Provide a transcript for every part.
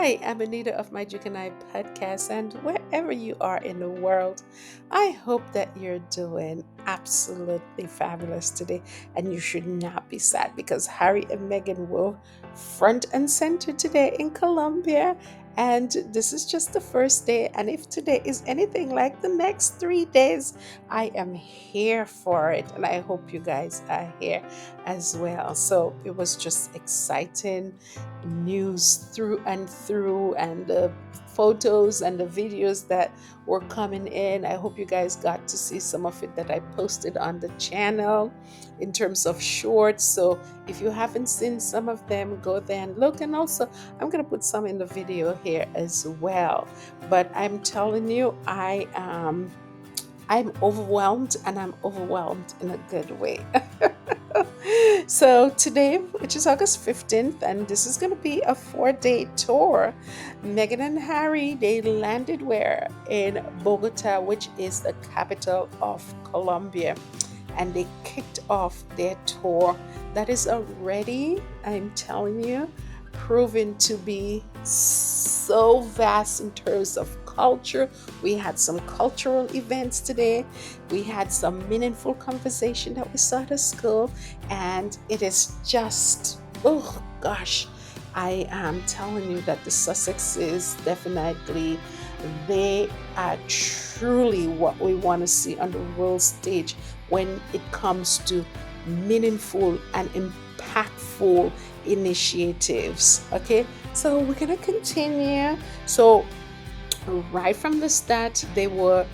I am Anita of My Juke and I podcast, and wherever you are in the world, I hope that you're doing absolutely fabulous today. And you should not be sad because Harry and Meghan were front and center today in Colombia. And this is just the first day. And if today is anything like the next 3 days, I am here for it. And I hope you guys are here as well. So it was just exciting news through and through, and the photos and the videos that were coming in. I hope you guys got to see some of it that I posted on the channel in terms of shorts. So if you haven't seen some of them, go there and look. And also, I'm going to put some in the video here as well. But I'm telling you, I'm overwhelmed, and I'm overwhelmed in a good way. So today, which is August 15th, and this is going to be a 4-day tour. Meghan and Harry, they landed where? In Bogota, which is the capital of Colombia. And they kicked off their tour that is already, I'm telling you, proven to be so vast in terms of culture. We had some cultural events today. We had some meaningful conversation that we saw at the school, and it is just, oh gosh, I am telling you that the Sussexes definitely, they are truly what we want to see on the world stage when it comes to meaningful and impactful initiatives. Okay, so we're gonna continue. So right from the start, they were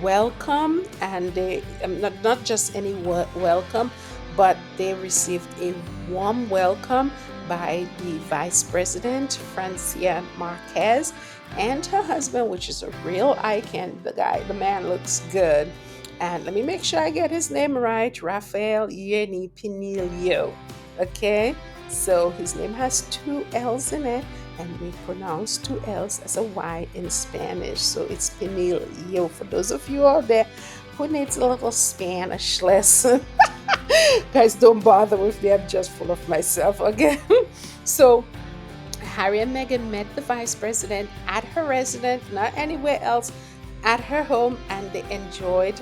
welcome, and they not just any welcome, but they received a warm welcome by the Vice President Francia Marquez and her husband, which is a real icon. The man looks good. And let me make sure I get his name right. Rafael Yeni Pinillo. Okay, so his name has two L's in it, and we pronounce two L's as a Y in Spanish. So it's Pinillo. For those of you out there who needs a little Spanish lesson, guys, don't bother with me. I'm just full of myself again. So Harry and Meghan met the vice president at her residence, not anywhere else, at her home, and they enjoyed,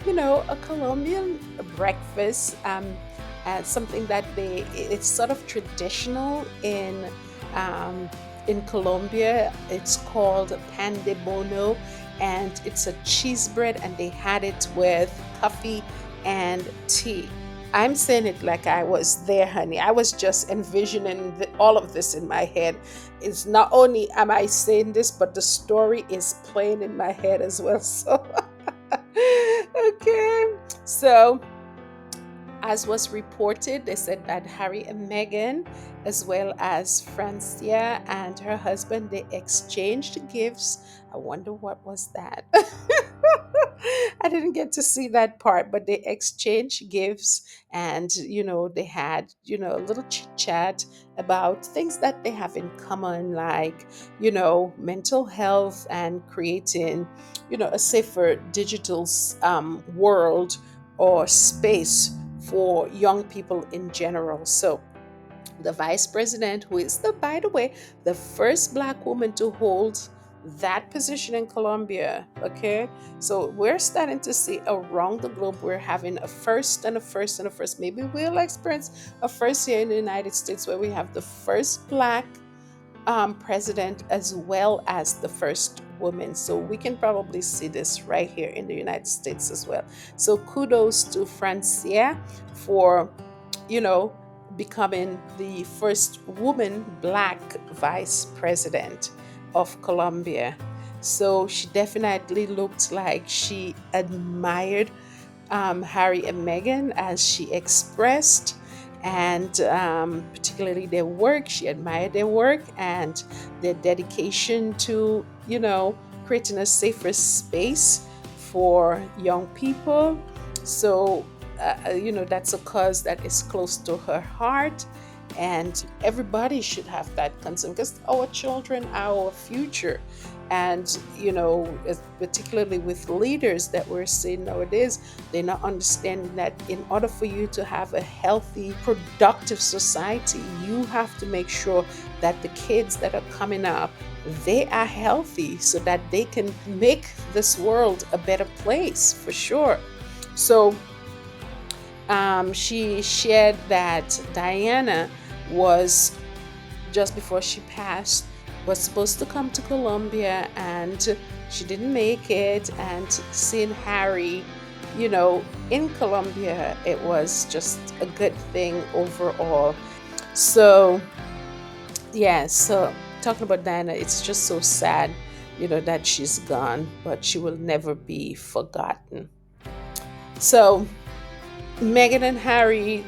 a Colombian breakfast, something that it's sort of traditional in Colombia. It's called pan de bono, and it's a cheese bread, and they had it with coffee and tea. I'm saying it like I was there, honey. I was just envisioning all of this in my head. It's not only am I saying this, but the story is playing in my head as well. So, okay. So, as was reported, they said that Harry and Meghan, as well as Francia and her husband, they exchanged gifts. I wonder what was that. I didn't get to see that part, but they exchanged gifts, and they had a little chit chat about things that they have in common, like mental health and creating a safer digital world or space for young people in general. So the vice president, who is by the way, the first Black woman to hold that position in Colombia. Okay, so we're starting to see around the globe, we're having a first and a first and a first. Maybe we'll experience a first here in the United States, where we have the first Black president as well as the first woman. So we can probably see this right here in the United States as well. So kudos to Francia for, becoming the first woman Black vice president of Colombia. So she definitely looked like she admired Harry and Meghan, as she expressed, and particularly their work. She admired their work and their dedication to, creating a safer space for young people. So, that's a cause that is close to her heart. And everybody should have that concern because our children are our future. And particularly with leaders that we're seeing nowadays, they're not understanding that in order for you to have a healthy, productive society, you have to make sure that the kids that are coming up, they are healthy so that they can make this world a better place for sure. So she shared that Diana was, just before she passed, was supposed to come to Colombia and she didn't make it. And seeing Harry, in Colombia, it was just a good thing overall. So, yeah, so talking about Diana, it's just so sad, that she's gone, but she will never be forgotten. So, Meghan and Harry,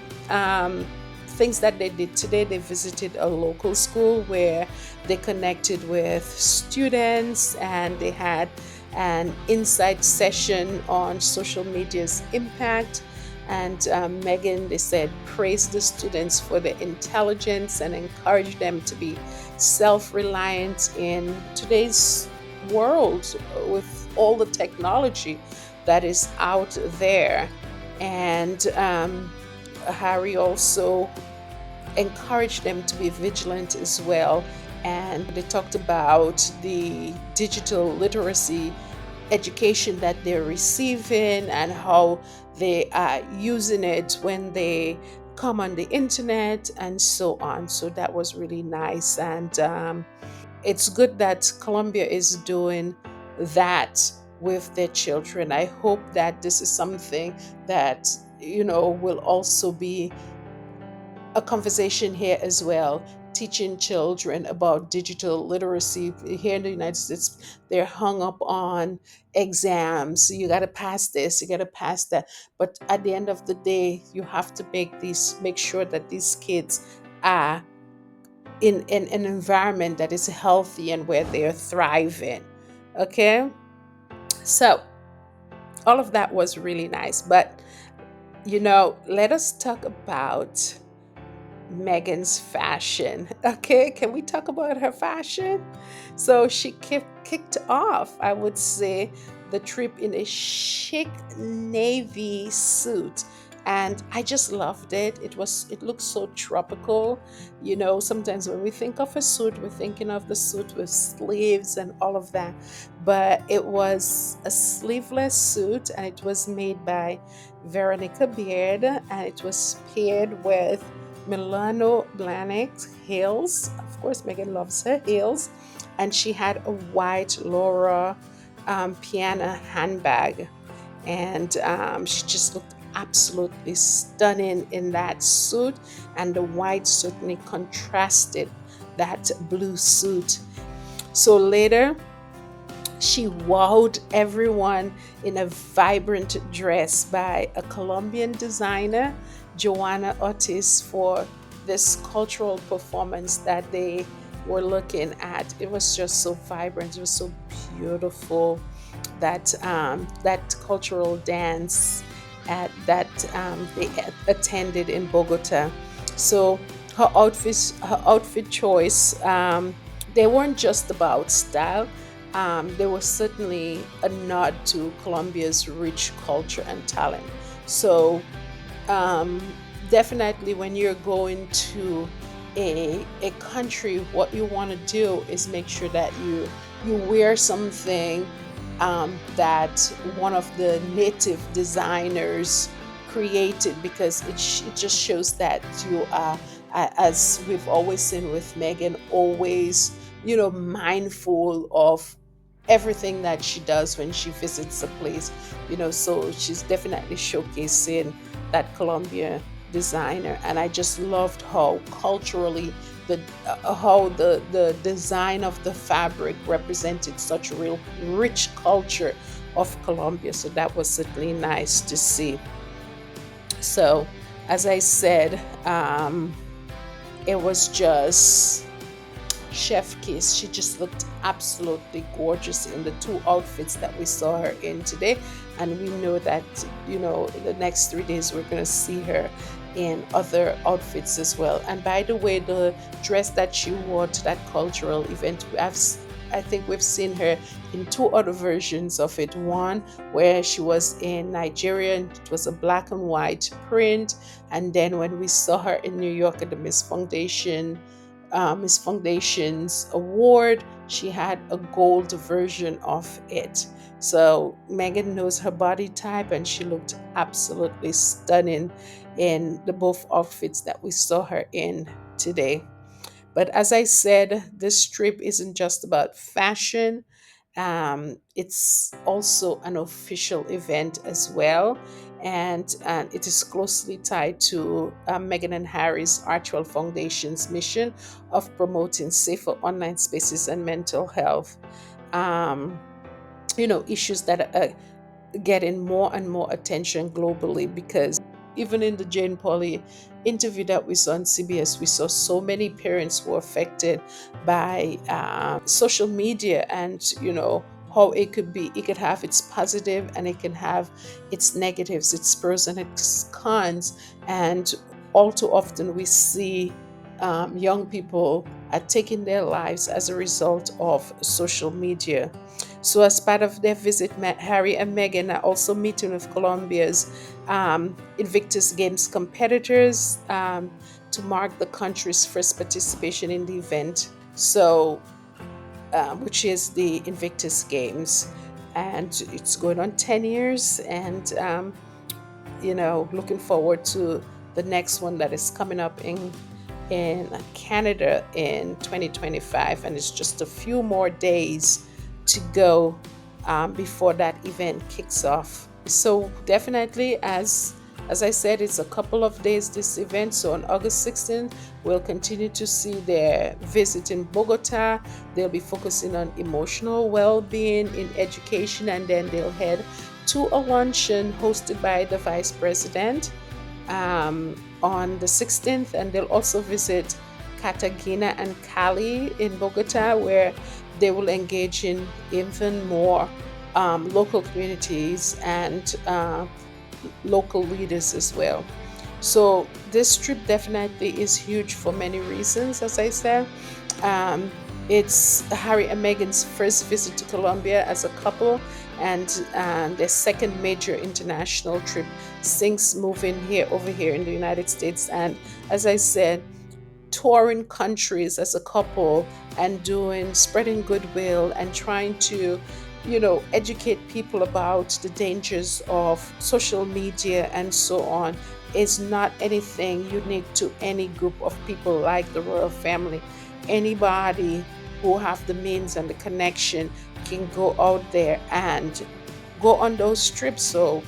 things that they did today, they visited a local school where they connected with students and they had an insight session on social media's impact. And Meghan, they said, praised the students for their intelligence and encouraged them to be self reliant in today's world with all the technology that is out there. And Harry also encouraged them to be vigilant as well. And they talked about the digital literacy education that they're receiving and how they are using it when they come on the internet and so on. So that was really nice. And it's good that Colombia is doing that with their children. I hope that this is something that, will also be a conversation here as well, teaching children about digital literacy. Here in the United States, they're hung up on exams. You got to pass this, you got to pass that. But at the end of the day, you have to make sure that these kids are in an environment that is healthy and where they're thriving. Okay? So, all of that was really nice. But, let us talk about Meghan's fashion. Okay, can we talk about her fashion? So she kicked off, I would say, the trip in a chic navy suit. And I just loved it. It looks so tropical. Sometimes when we think of a suit, we're thinking of the suit with sleeves and all of that. But it was a sleeveless suit and it was made by Veronica Beard and it was paired with Milano Blahnik heels. Of course, Meghan loves her heels. And she had a white Laura Piana handbag. And she just looked absolutely stunning in that suit. And the white certainly contrasted that blue suit. So later, she wowed everyone in a vibrant dress by a Colombian designer, Joanna Ortiz, for this cultural performance that they were looking at. It was just so vibrant. It was so beautiful. That cultural dance that they attended in Bogota. So her outfit choice, they weren't just about style. There was certainly a nod to Colombia's rich culture and talent. So, um, definitely, when you're going to a country, what you want to do is make sure that you wear something that one of the native designers created, because it just shows that you are, as we've always seen with Meghan, always mindful of everything that she does when she visits a place. So she's definitely showcasing that Colombia designer. And I just loved how culturally the design of the fabric represented such a real rich culture of Colombia. So that was certainly nice to see. So, as I said, it was just chef kiss. She just looked absolutely gorgeous in the two outfits that we saw her in today. And we know that, in the next 3 days, we're going to see her in other outfits as well. And by the way, the dress that she wore to that cultural event, I think we've seen her in two other versions of it. One where she was in Nigeria and it was a black and white print, and then when we saw her in New York at the Miss Foundation's award, she had a gold version of it. So Megan knows her body type, and she looked absolutely stunning in the both outfits that we saw her in today. But as I said, this trip isn't just about fashion. It's also an official event as well, and it is closely tied to Meghan and Harry's Archwell Foundation's mission of promoting safer online spaces and mental health. Um, issues that are getting more and more attention globally, because even in the Jane Pauley interview that we saw on CBS, we saw so many parents who were affected by social media, and how it could have its positive and it can have its negatives, its pros and its cons. And all too often we see young people are taking their lives as a result of social media. So, as part of their visit, Harry and Meghan are also meeting with Colombia's Invictus Games competitors to mark the country's first participation in the event. So, which is the Invictus Games, and it's going on 10 years, and looking forward to the next one that is coming up in Canada in 2025, and it's just a few more days to go before that event kicks off. So definitely, as I said, it's a couple of days this event. So on August 16th, we'll continue to see their visit in Bogota. They'll be focusing on emotional well-being in education, and then they'll head to a luncheon hosted by the vice president on the 16th, and they'll also visit Cartagena and Cali in Bogota, where they will engage in even more local communities and local leaders as well. So this trip definitely is huge for many reasons, as I said. Um, it's Harry and Meghan's first visit to Colombia as a couple, and their second major international trip since moving here over here in the United States. And as I said, touring countries as a couple and doing spreading goodwill and trying to educate people about the dangers of social media and so on is not anything unique to any group of people like the royal family. Anybody who have the means and the connection can go out there and go on those trips. So,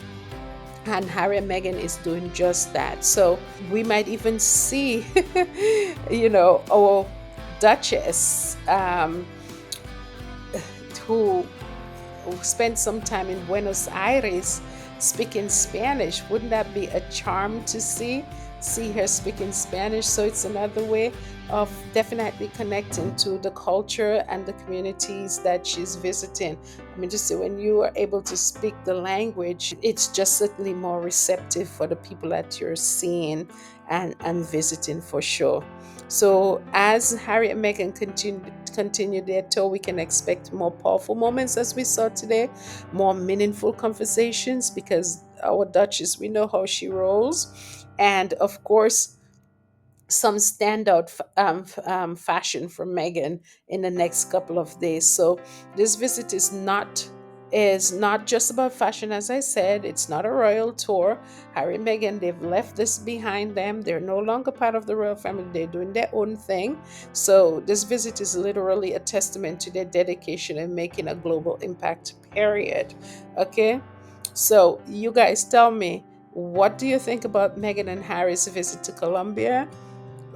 and Harry and Meghan is doing just that. So we might even see, our Duchess, who spent some time in Buenos Aires speaking Spanish. Wouldn't that be a charm to see her speaking Spanish? So it's another way of definitely connecting to the culture and the communities that she's visiting. I mean, just say when you are able to speak the language, it's just certainly more receptive for the people that you're seeing and visiting for sure. So as Harry and Meghan continue their tour, we can expect more powerful moments as we saw today, more meaningful conversations, because our Duchess, we know how she rolls, and of course some standout fashion from Meghan in the next couple of days. So this visit is not just about fashion. As I said, it's not a royal tour. Harry and Meghan, they've left this behind them. They're no longer part of the royal family. They're doing their own thing. So this visit is literally a testament to their dedication in making a global impact, period. Okay, so you guys tell me, what do you think about Meghan and Harry's visit to Colombia?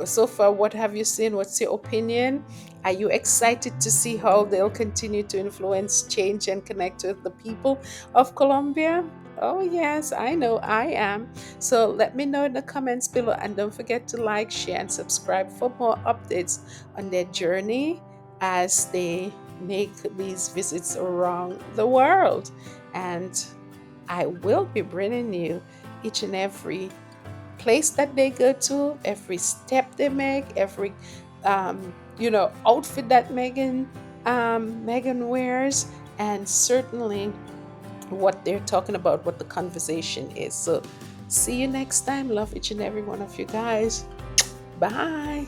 So far, what have you seen? What's your opinion? Are you excited to see how they'll continue to influence, change, and connect with the people of Colombia? Oh, yes, I know I am. So let me know in the comments below, and don't forget to like, share, and subscribe for more updates on their journey as they make these visits around the world. And I will be bringing you each and every place that they go to, every step they make, every outfit that Meghan wears, and certainly what they're talking about, what the conversation is. So, see you next time. Love each and every one of you guys. Bye.